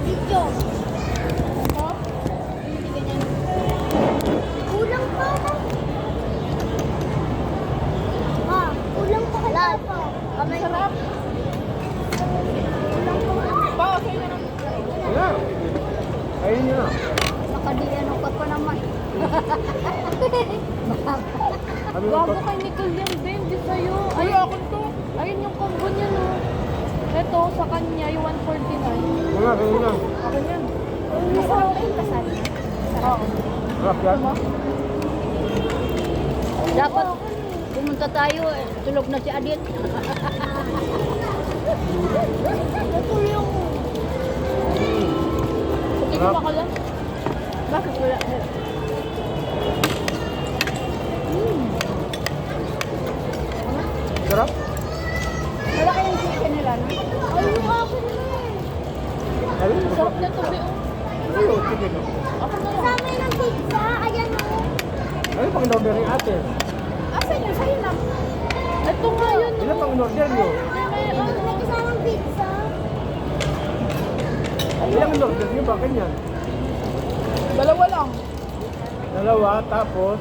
Video. Kulang pa ako. Kulang pa ka lahat. Sarap. Pa, okay na lang. Wala. Ayun nyo na. Nakadiyan ka pa naman. Kami Gago kay Nicole yan, Ben. Di sa'yo. Ay, ako to. Ayun yung combo niya, no. Ito, sa kanya, yung 149. Wala, kami na. Ako yan. Masarap ba yung kasal? Oo. Sarap yan. Dapat pumunta tayo, tulog na si Adit. Natulong. Sige, Sarap. ka lang. Bakit wala? Sarap. Wala kayong chicken nila, no? Ay, ako naman. Ayun, Sarap na to, Be. Ayun, sige. Ako na lang. Kasama ng pizza, ayan o. Ayun, pang in-order ni ate. Asan yun? Sa'yo na. Ito nga yun, no. Ilan pang in-order nyo? May ano. Kasamang pizza. Ilang in-order nyo ba? Ganyan. Dalawa lang. Dalawa, tapos...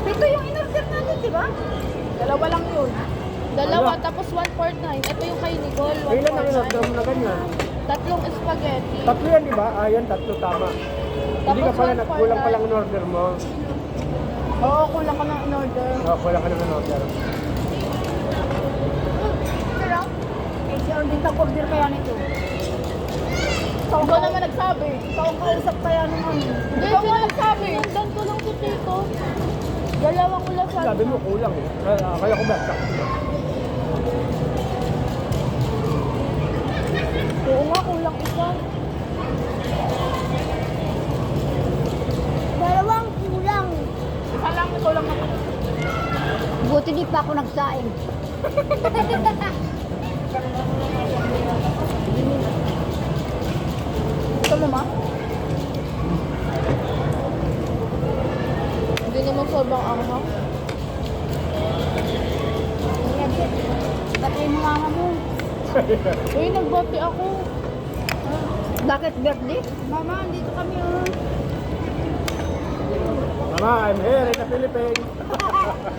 Ito yung in-order natin, di ba? Dalawa lang yun. Dalawa, Ano? tapos 149. Ito yung kay Nicole, Ilan ang in-order 149. mo na ganyan? Tatlong spaghetti. Tatlo yan, di ba? Ayan, tatlo tama. Hindi ka Tapos pala, 149. kulang pa lang in-order mo. Oo, kulang ka ng in-order. Oh, kulang ka ng in-order. Sarap. Eh, si Ordin order kaya nito. Ikaw naman nagsabi. Ikaw ang kausap kaya naman. Ikaw nga nagsabi. Nandan ko lang si Tito. Dalawang ulas. Sabi mo, kulang eh. Kaya ko ba? Oo nga, kulang isa. Dalawang kulang. Isa lang, ikaw lang ako. Buti di pa ako nagsaing. Ito mo, ma? Hindi naman sobrang anghang. Ba't yung mama mo? Uy, nagbati ako. Bakit birthday? Mama, andito kami oh. Mama, I'm here in the Philippines.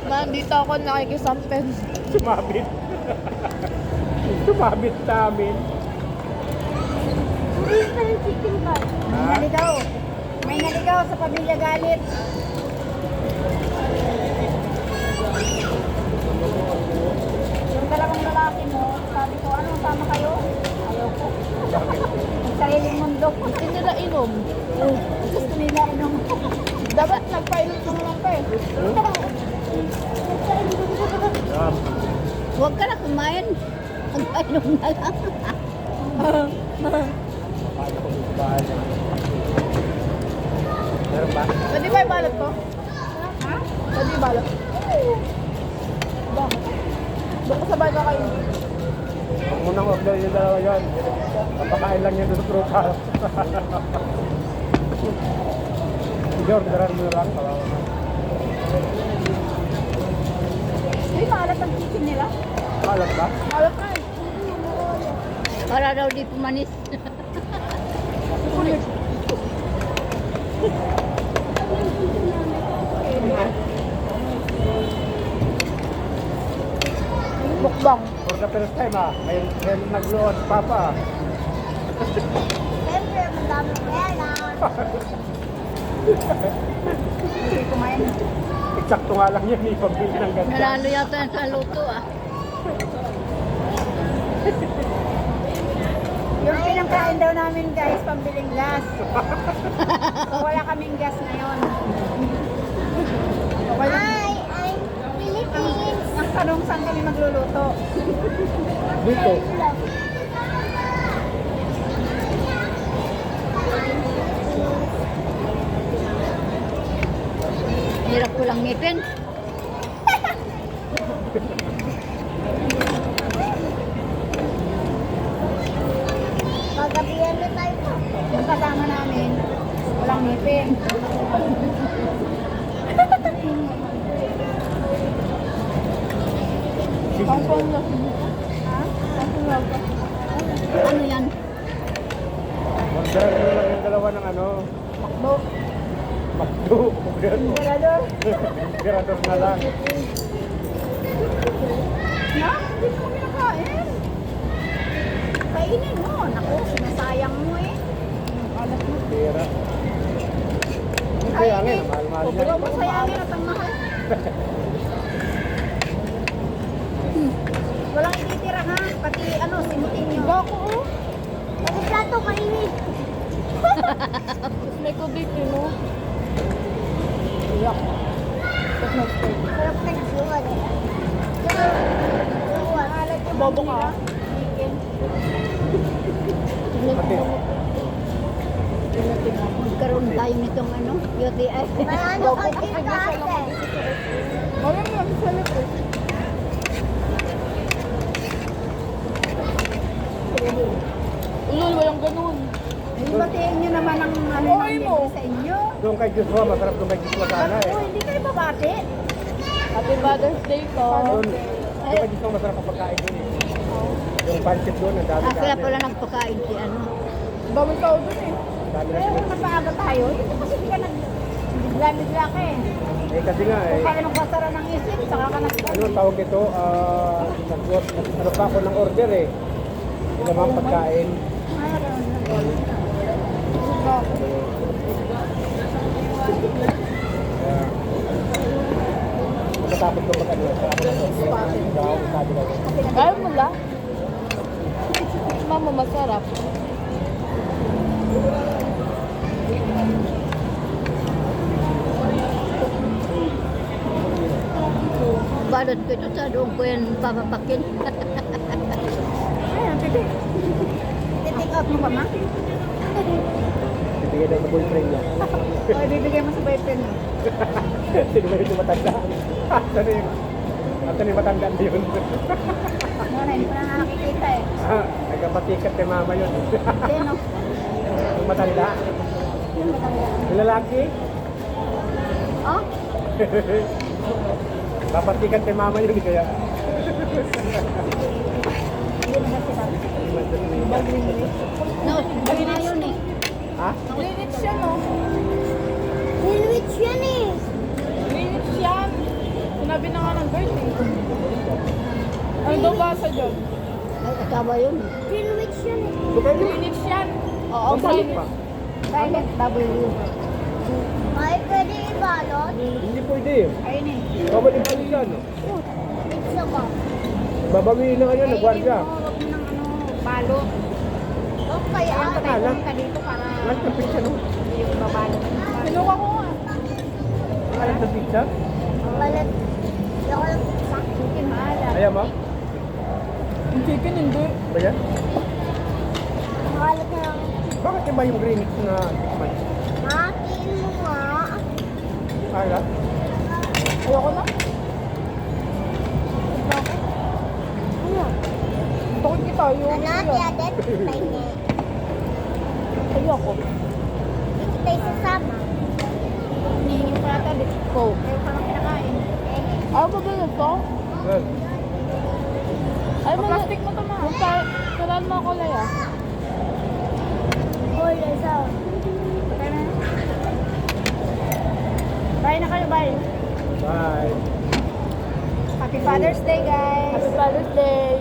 Nandito ako nakikisampen. Sumabit. Sumabit sa amin. Hindi pa yung chicken ba? Ha? Naligaw. May naligaw sa pamilya galit. Yung dalawang lalaki mo, sabi ko, ano, sama kayo? Ayaw ko. Ang sariling mundo. Hindi nila inom. Gusto nila inom. Dapat nagpainom ka naman pa eh. Sarap. Huwag ka na kumain. Magpainom na lang. Paano ko dito ba? Meron ba? Pwede ba ibalot to? Ha? Pwede ibalot? Bakit? Doon ko sabay ka kayo. Huwag mo nang order yung dalawa yan. Kapakain lang yan doon sa truck. Sige, orderan mo lang. Kawawa na. Uy, maalat ang chicken nila. Kalat ba? Alat ka eh. Para daw di pumanis. Kulit. Mukbang. For the first time ngayon nag-load papa. Siyempre, ang daming pera. Hindi kumain. Eksakto nga lang yan eh, pambili ng ganda. Nanalo yata yan sa luto ah. Yung pinangkain daw namin guys, pambiling gas. Wala kaming gas ngayon. Okay lang. Hi, I'm Philippines. Ang tanong saan kami magluluto? Dito. Hirap ko lang ngipin. Pagkabihan na tayo pa. Yung kasama namin, walang ngipin. Pangpong na. Ha? Pangpong na. Ano yan? Emperador. Emperador na lang. Na, hindi mo kinakain. Kainin mo. Naku, sinasayang mo eh. Alas mo. Pera. Ang sayangin, mahal-mahal niya. Huwag mo sayangin at ang mahal. Walang ititira ha. Pati ano, simutin nyo. Bako, oh. Pati plato, kainin. Tapos may kubik yun, oh. Iyak. Tapos may steak. Sarap nagsuwan eh. Bobo ka. Pati. Magkaroon tayo nitong ano, UTI. Ano ka dito ate? Marami lang celebrate. Ulol, walang ganun. Ay, batiin nyo naman ang ano Oy ng mo. baby sa inyo. Doon kay Joshua, masarap doon kay Joshua sana eh. Oh, hindi kayo babati. Happy Father's Day ko. Doon kay Joshua, masarap ang pagkain doon eh. Yung pancit doon, ang dami Sila pala nagpakain si ano. Daming tao dun eh. Dami Eh, na kung napaaga tayo, hindi kasi hindi ka bigla ka eh. Eh kasi nga eh, Kung kaya nagbasara ng isip, saka ka ano tawag ito, ano pa ako ng order eh. Yung naman pagkain. Kaya, pagkatapos ko mag-ano, sa ako ng order, sabi ko. Ayaw mo lang. Mama, masarap. Balot ko ito sa doon ko yan papapakin. Ayun, titik. Titik out mo pa, ma? Bibigay daw sa boyfriend niya. O, ibibigay mo sa boyfriend mo. Sino ba yung matanda? Asan yung matanda na yun? Ano, hindi ko na nakikita eh. Nagkapatikat kay mama yun. Sino? Yung matanda? Yung lalaki? Oh? Kapatikat kay mama yun kaya. Hindi na sila. No, hindi na yun eh. Ha? Greenwich siya, no? Greenwich yan eh. Greenwich yan. Sinabi na nga ng birthday. Ano daw basa dyan? Ay, asawa yun. Greenwich yan eh. Bukay mo. Greenwich yan. Oo, Ang balik Greenwich. pa. Silent W. Ay, pwede ibalot? Hindi pwede. Ayun eh. Babalik-balik ka, no? Pizza ba? Babawiin na kayo, nagwardya. Huwag mo ng ano, balot. O kaya, Ang may kakalat. ka dito para Walang na pizza, no? yung babalot. Pinuha ko nga. Walang na pizza? Balot. Ako lang pizza. Chicken mahala. Ayaw mo? Yung chicken, hindi. Ba yan? Mahalat na lang. Bakit iba yung Greenwich na tikman? Matiin mo nga. Ala? Ayoko na. Ano? Takot kita. Yung adet? Pahingi. Ayoko. Hindi tayo sasama. Hinihingi ko yata dit. Go. Ayaw ka lang kinakain. Ayaw mo ba nito? Well, Ayaw mo plastic mo ito, ma. Salaan mo ako, Laya. Hoy, isa. Bye na kayo, bye. bye. Happy Father's Day, guys. Happy Father's Day.